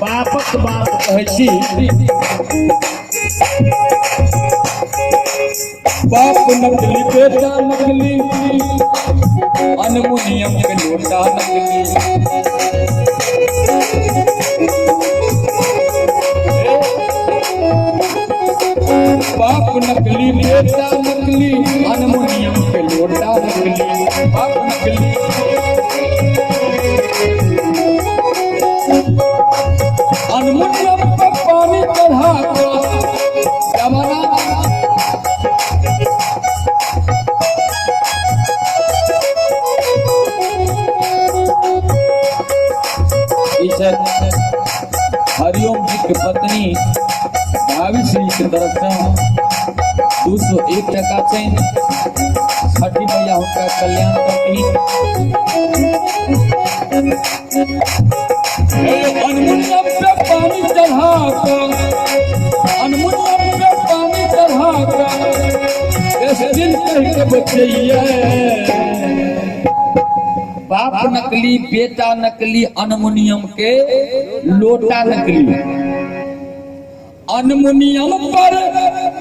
बापक बात कहै छी बाप नकली बेटा नकली अनमुनियम के लोटा नकली बाप नकली बेटा नकली अनमुनियम के लोटा नकली बाप नकली अनमुनियम पे पानी चढ़ा को जमाना हरिओम जी की पत्नी भावी श्री की तरफ से 201 टका से छठी मैया उनका कल्याण करती अनमुनियम पे पानी चढ़ा कर अनमुनियम पे पानी चढ़ा कर इस दिन कह के बचैया बाप नकली बेटा नकली अनमुनियम के लोटा नकली अनमुनियम पर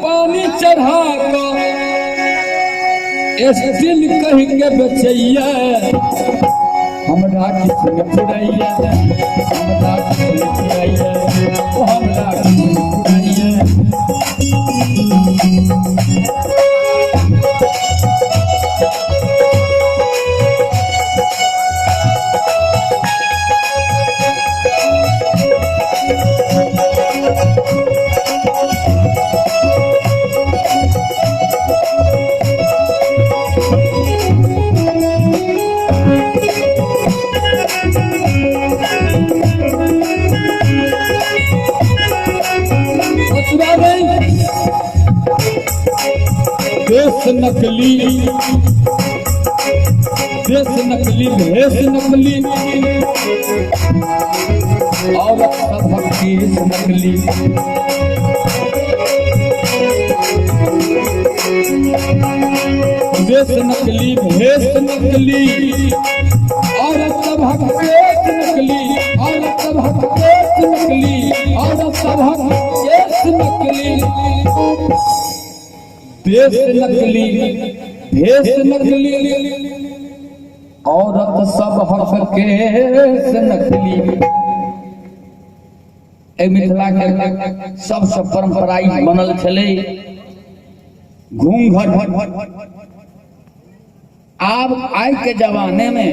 पानी चढ़ा कर इस दिन कह के बचैया हमरा किसने छुड़ैया हमरा किसने छुड़ैया ओ हमरा किसने छुड़ैया देश नकली भेष नकली औरत सब केस नकली देश नकली भेष नकली औरत सब केस नकली औरत सब केस नकली औरत सब केस नकली देश नकली भेष नकली औरत सब हक केस नकली मिथिला के सबसे परंपराई बनल छले घूंघट आब आइ के जमाने में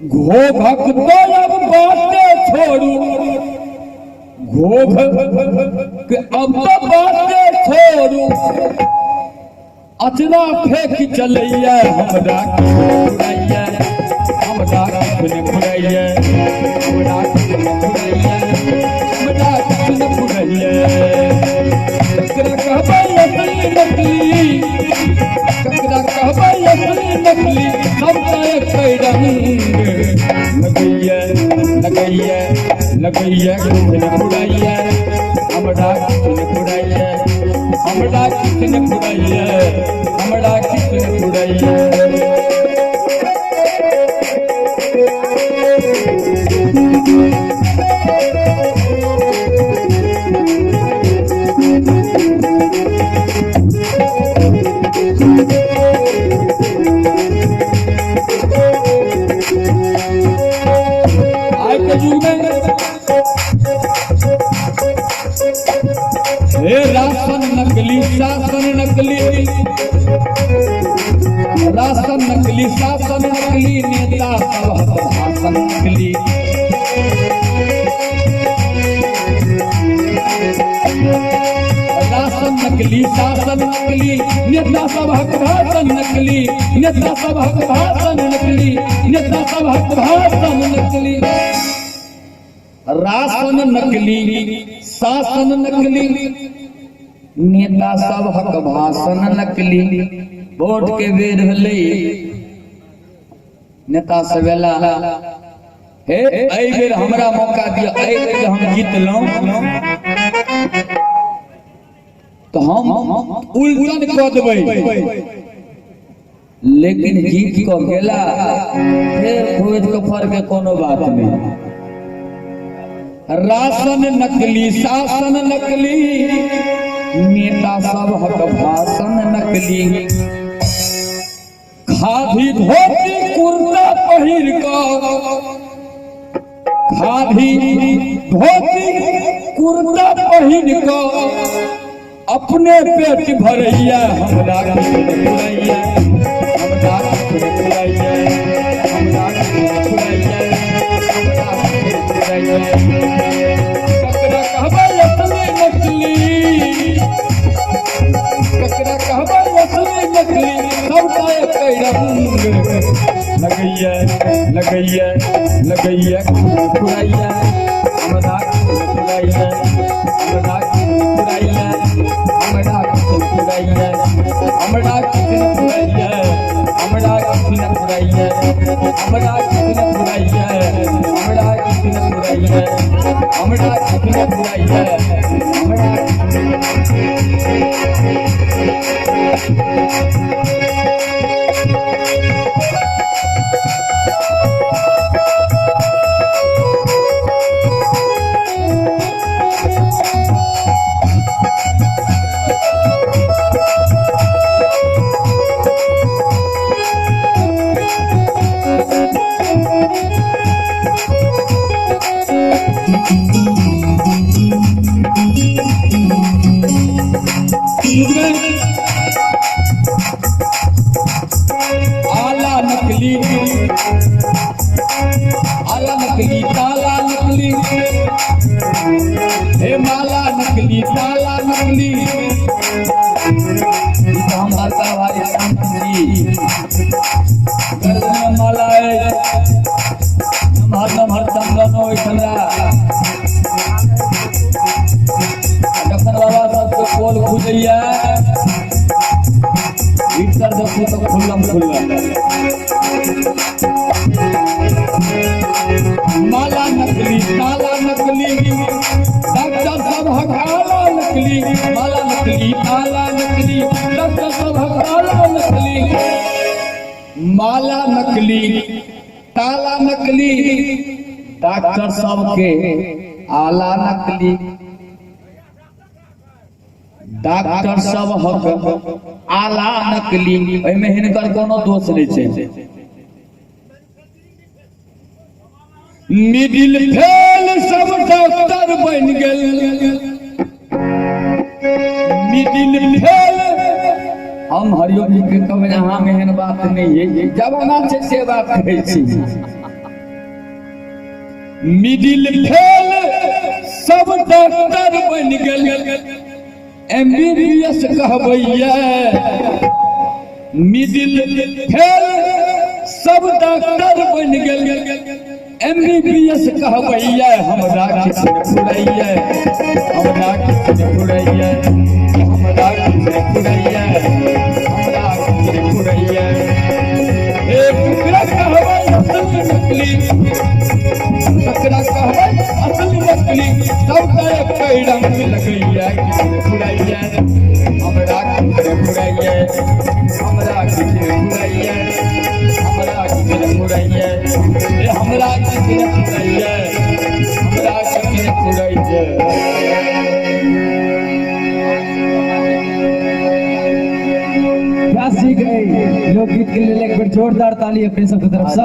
घोघक तो अब बातें छोड़ू घोघ के अब तो बातें छोड़ू अचना फेंक चलैया हमरा फुरैया हमरा किसने फुरैया हमरा किसने फुरैया हमरा किसने फुरैया ककरा कहबै असली नकली ककरा कहबै असली नकली सबका एक रंग लगैया लगैया लगैया किसने फुरैया हमरा किसने फुरैया हमरा किसने फुरैया हमरा किसने फुरैया आज के युग में राशन नकली शासन नकली राशन नकली शासन नकली नेता सब भाषण नकली राशन नकली शासन नकली नेता सब भाषण नकली नेता सब भाषण नकली नेता सब भाषण नकली राशन नकली शासन नकली नेता सब हक भाषण नकली वोट के बेर भेलै नेता सवेला हे एहि बेर हमरा मौका दिया एहि बेर हम जीतलहुं तो हम उल्टन कऽ देबै लेकिन जीत कऽ गेला फिर खोज के फर के कोनो बात नहीं राशन नकली, शासन नकली, नेता सब हक भाषण नकली। खादी धोती कुर्ता पहिर क, खादी धोती कुर्ता पहिर क अपने पेट भरैया हमरा खुलैया, हमरा खुलैया, हमरा खुलैया, ककरा कहबै असली नकली, ककरा कहबै असली नकली, सबका एकै रंग लगैया, लगैया, लगैया खुलैया, हमरा खुलैया, हमरा खुलैया, हमरा खुलैया, हमरा खुलैया, हमरा खुलैया, हमरा खुलैया, हमरा खुलैया, हमरा खुलैया, हमरा आला नकली, आला नकली, ताला नकली, हे माला नकली, ताला नकली। हम माता भाई शांत जी गर्दन में माला है, हरदम दोनों हमरा जखन बाबा सबके पोल खुजैया भीतर देखू तो खुल्लम खुल्लम। माला नकली, ताला नकली, डॉक्टर सब हकाला नकली, माला नकली, ताला नकली, डॉक्टर सब हकाला नकली। माला नकली, ताला नकली, डॉक्टर सबके आला नकली, डॉक्टर सब हक आला नकली। एहिमे हिनकर कोनो दोष नहीं छै। मिडिल फेल सब डॉक्टर बन गेल, मिडिल फेल। हम हरिओम जी के कहबै अहाँ में एहन बात नहीं है, जमाना छै से बात कहै छी। मिडिल फेल सब डॉक्टर बन गेल, MBBS कहबैया। मिडिल फेल सब डॉक्टर बन गेल, MBBS कहबैया। हमरा किछु फुरैया, हमरा किछु फुरैया, हमरा किछु फुरैया, हमरा किछु फुरैया। ए ककरा कहबै असली नकली, ककरा कहबै असली नकली, सबका एकै रंग लगैया। किछु फुरैया, हमरा किछु फुरैया, हमरा किछु फुरैया, हमरा किछु फुरैया, ए हमरा किछु फुरैया, हमरा किछु फुरैया। क्या सीख गए लोकगीत के लिए? एक बार जोरदार ताली अपने सबकी तरफ से।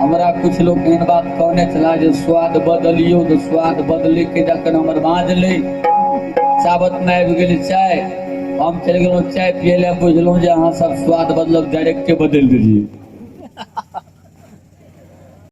हमरा कुछ लोग एहन बात कहने चला जे स्वाद बदलियो, तो स्वाद बदले के जखन हमर बाँझले चावत में आबि गेल चाय, हम चलि गेलहुँ चाय पिए ले, बुझलहुँ जे अहाँ सब स्वाद बदलब डायरेक्टे बदलि देलियै।